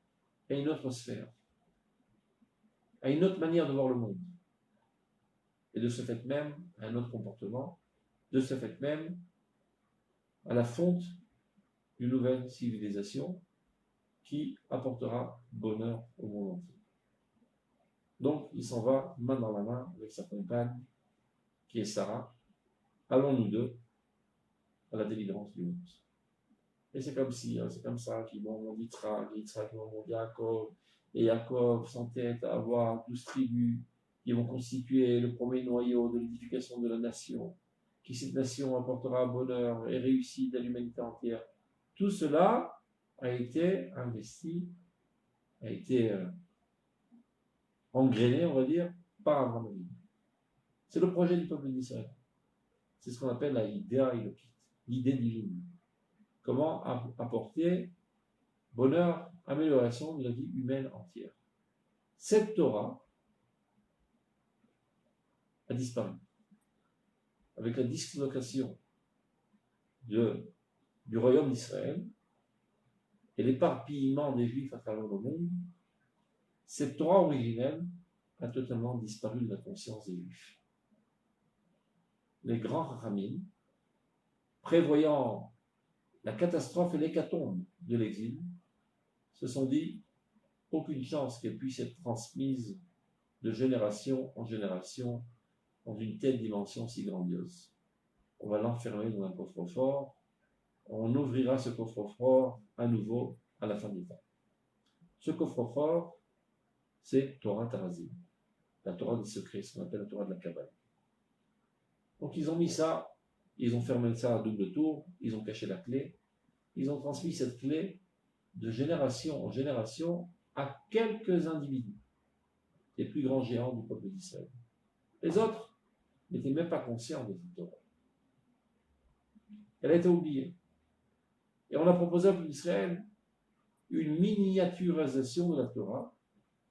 à une autre sphère, à une autre manière de voir le monde, et de ce fait même à un autre comportement, de ce fait même à la fonte d'une nouvelle civilisation qui apportera bonheur au monde entier. Donc, il s'en va main dans la main avec sa compagne, qui est Sarah. Allons nous deux à la délivrance du monde. Et c'est comme si, c'est comme ça qu'ils vont Yitzhak qui va monter Yaakov, et Yaakov s'entête à avoir 12 tribus qui vont constituer le premier noyau de l'édification de la nation, qui cette nation apportera bonheur et réussite à l'humanité entière. Tout cela a été investi, a été engrainé, on va dire, par Abraham Avinu. C'est le projet du peuple d'Israël. C'est ce qu'on appelle la idéa élokite, l'idée divine. Comment apporter bonheur, amélioration de la vie humaine entière. Cette Torah a disparu. Avec la dislocation du royaume d'Israël et l'éparpillement des Juifs à travers le monde, cette Torah originelle a totalement disparu de la conscience des Juifs. Les grands Chachamim, prévoyant la catastrophe et l'hécatombe de l'exil, se sont dit aucune chance qu'elle puisse être transmise de génération en génération dans une telle dimension si grandiose. On va l'enfermer dans un coffre-fort, on ouvrira ce coffre-fort à nouveau à la fin des temps. Ce coffre-fort, c'est Torah Tarazim, la Torah des secrets, ce qu'on appelle la Torah de la Kabbale. Donc ils ont mis ça, ils ont fermé ça à double tour, ils ont caché la clé, ils ont transmis cette clé de génération en génération à quelques individus, les plus grands géants du peuple d'Israël. Les autres n'étaient même pas conscients de cette Torah. Elle a été oubliée. Et on a proposé au peuple d'Israël une miniaturisation de la Torah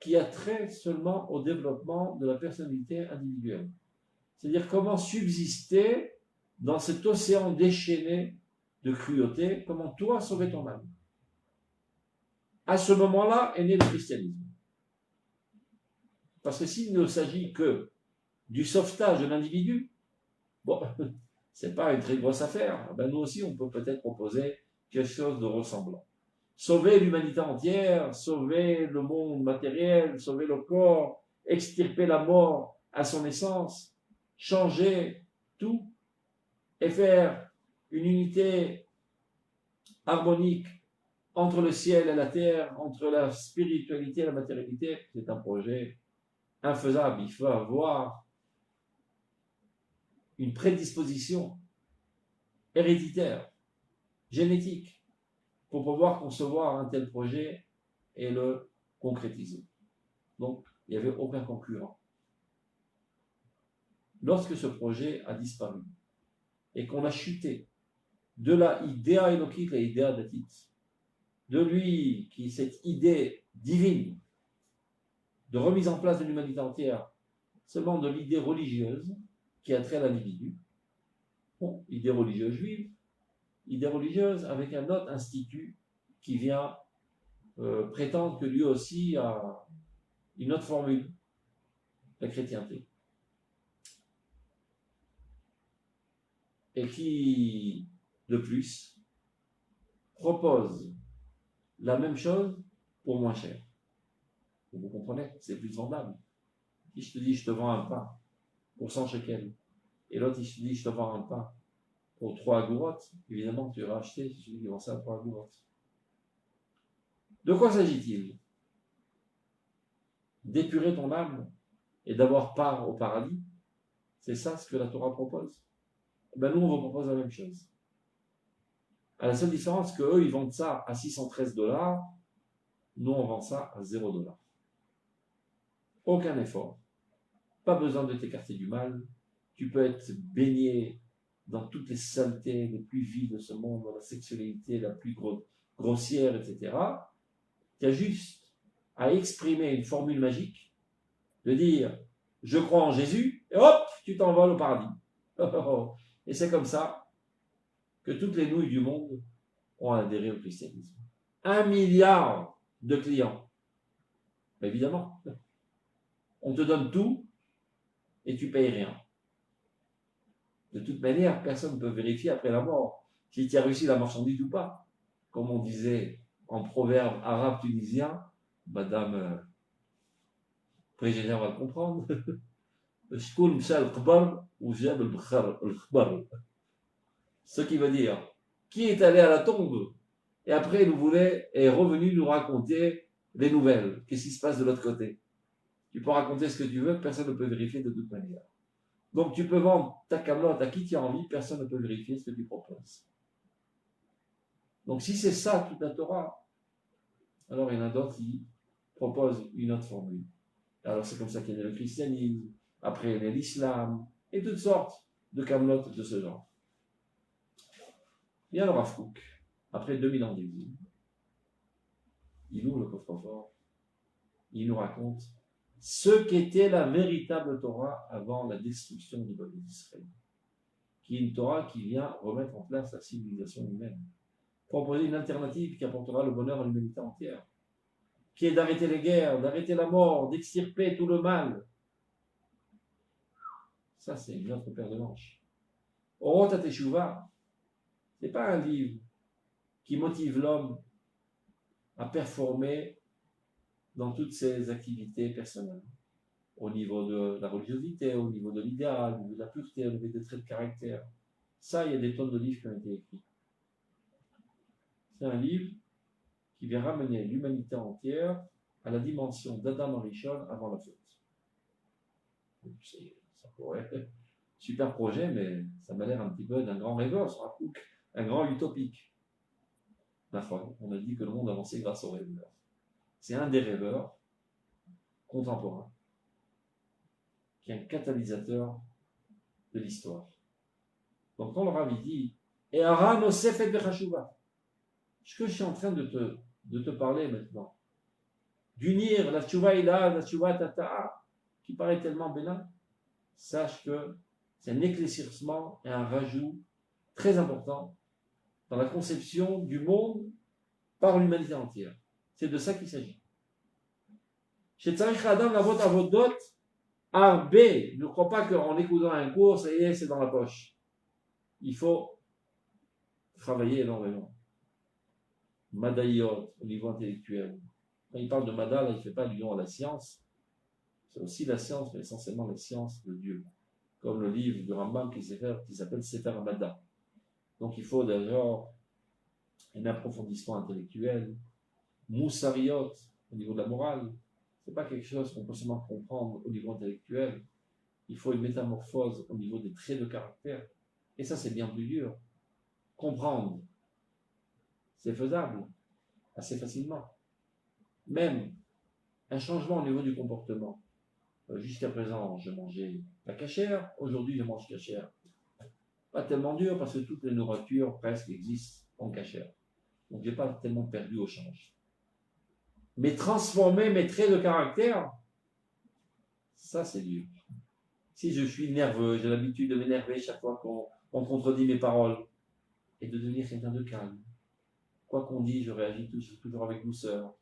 qui a trait seulement au développement de la personnalité individuelle. C'est-à-dire comment subsister dans cet océan déchaîné de cruauté, comment toi sauver ton âme. À ce moment-là est né le christianisme. Parce que s'il ne s'agit que du sauvetage de l'individu, bon, c'est pas une très grosse affaire. Ben nous aussi, on peut peut-être proposer quelque chose de ressemblant. Sauver l'humanité entière, sauver le monde matériel, sauver le corps, extirper la mort à son essence, changer tout et faire une unité harmonique entre le ciel et la terre, entre la spiritualité et la matérialité, c'est un projet infaisable. Il faut avoir une prédisposition héréditaire, génétique, pour pouvoir concevoir un tel projet et le concrétiser. Donc, il n'y avait aucun concurrent. Lorsque ce projet a disparu et qu'on a chuté de la idéa élokite, la idéa datit, de lui qui cette idée divine de remise en place de l'humanité entière, seulement de l'idée religieuse qui a trait à l'individu. Bon, idée religieuse juive, idée religieuse avec un autre institut qui vient prétendre que lui aussi a une autre formule, la chrétienté. Et qui, de plus, propose la même chose pour moins cher. Vous comprenez? C'est plus vendable. Si je te dis, je te vends un pain pour 100 shekels, et l'autre, il te dit, je te vends un pain pour 3 agourottes, évidemment, tu iras acheter celui qui vend ça à 3 agourottes. De quoi s'agit-il? D'épurer ton âme et d'avoir part au paradis. C'est ça ce que la Torah propose. Ben nous, on vous propose la même chose. À la seule différence que eux, ils vendent ça à 613 $, nous, on vend ça à 0 $. Aucun effort. Pas besoin de t'écarter du mal. Tu peux être baigné dans toutes les saletés les plus viles de ce monde, dans la sexualité la plus grossière, etc. Tu as juste à exprimer une formule magique, de dire « je crois en Jésus » et hop, tu t'envoles au paradis. Et c'est comme ça que toutes les nouilles du monde ont adhéré au christianisme. 1 milliard de clients. Évidemment. On te donne tout et tu payes rien. De toute manière, personne ne peut vérifier après la mort si tu as réussi la marchandise ou pas. Comme on disait en proverbe arabe tunisien, Madame Prégénière va le comprendre. Ce qui veut dire, qui est allé à la tombe et après est revenu nous raconter les nouvelles, qu'est-ce qui se passe de l'autre côté. Tu peux raconter ce que tu veux, personne ne peut vérifier de toute manière. Donc tu peux vendre ta camelote à qui tu as envie, personne ne peut vérifier ce que tu proposes. Donc si c'est ça toute la Torah, alors il y en a d'autres qui proposent une autre formule. Alors c'est comme ça qu'il y a le christianisme, après il y a l'islam, et toutes sortes de camelotes de ce genre. Et alors Rav Kook, après 2000 ans d'exil, il ouvre le coffre-fort, il nous raconte ce qu'était la véritable Torah avant la destruction du peuple d'Israël, qui est une Torah qui vient remettre en place la civilisation humaine, proposer une alternative qui apportera le bonheur à l'humanité entière, qui est d'arrêter les guerres, d'arrêter la mort, d'extirper tout le mal. Ça, c'est une autre paire de manches. Orot HaTeshuvah, ce n'est pas un livre qui motive l'homme à performer dans toutes ses activités personnelles, au niveau de la religiosité, au niveau de l'idéal, au niveau de la pureté, au niveau des traits de caractère. Ça, il y a des tonnes de livres qui ont été écrits. C'est un livre qui vient ramener l'humanité entière à la dimension d'Adam Arishon avant la faute. Ça pourrait être super projet, mais ça m'a l'air un petit peu d'un grand rêveur, un grand utopique. On a dit que le monde avançait grâce aux rêveurs. C'est un des rêveurs contemporains qui est un catalyseur de l'histoire. Donc quand le Rav dit « Et Aran Osef et Bechashuva », ce que je suis en train de te parler maintenant, d'unir la Tshuva Ila, la Tshuva Tata'a, qui paraît tellement bénin, sache que c'est un éclaircissement et un rajout très important dans la conception du monde par l'humanité entière. C'est de ça qu'il s'agit. Chez Tzarich Adam, la vote avodot, Arbe, ne crois pas qu'en écoutant un cours, ça y est, c'est dans la poche. Il faut travailler énormément. Madaïot, au niveau intellectuel. Quand il parle de Mada, là, il ne fait pas allusion à la science. C'est aussi la science, mais essentiellement la science de Dieu. Comme le livre du Rambam qui s'appelle Sefer Mada. Donc il faut d'abord un approfondissement intellectuel, Moussariot, au niveau de la morale. Ce n'est pas quelque chose qu'on peut seulement comprendre au niveau intellectuel. Il faut une métamorphose au niveau des traits de caractère. Et ça, c'est bien plus dur. Comprendre, c'est faisable, assez facilement. Même un changement au niveau du comportement. Jusqu'à présent, je mangeais pas cachère. Aujourd'hui, je mange cachère. Pas tellement dur parce que toutes les nourritures presque existent en cachère. Donc, je n'ai pas tellement perdu au change. Mais transformer mes traits de caractère, Ça, c'est dur. Si je suis nerveux, j'ai l'habitude de m'énerver chaque fois qu'on contredit mes paroles, et de devenir quelqu'un de calme. Quoi qu'on dise, je réagis toujours avec douceur.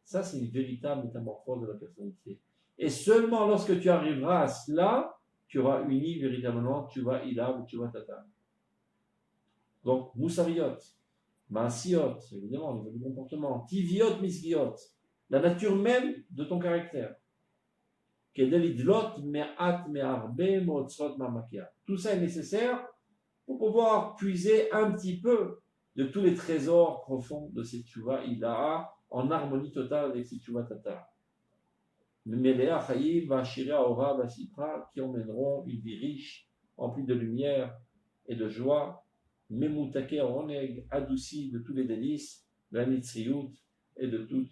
Ça, c'est une véritable métamorphose de la personnalité. Et seulement lorsque tu arriveras à cela, tu auras uni véritablement Tshuva Ilav ou Tshuva Tata. Donc, Moussariot, Maasiot, évidemment, au niveau du comportement, Tiviot, Misgiot, la nature même de ton caractère. Tout ça est nécessaire pour pouvoir puiser un petit peu de tous les trésors profonds de cette Tshuva Ilaha en harmonie totale avec cette Tshuva Tata. Melea Chayiv, Vashira Ora, Vasipra, qui emmèneront une vie riche, remplie de lumière et de joie, Memutake Oneg, adoucie de tous les délices, de la Nitzriout et de toute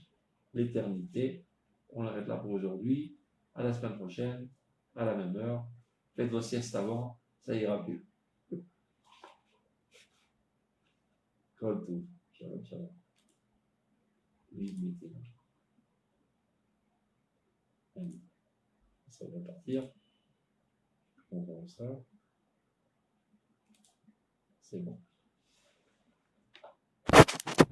l'éternité. On arrête là pour aujourd'hui. À la semaine prochaine, à la même heure. Faites vos siestes avant, ça ira mieux. Comme tout. Shalom, shalom. Ça va partir. On va ça. C'est bon.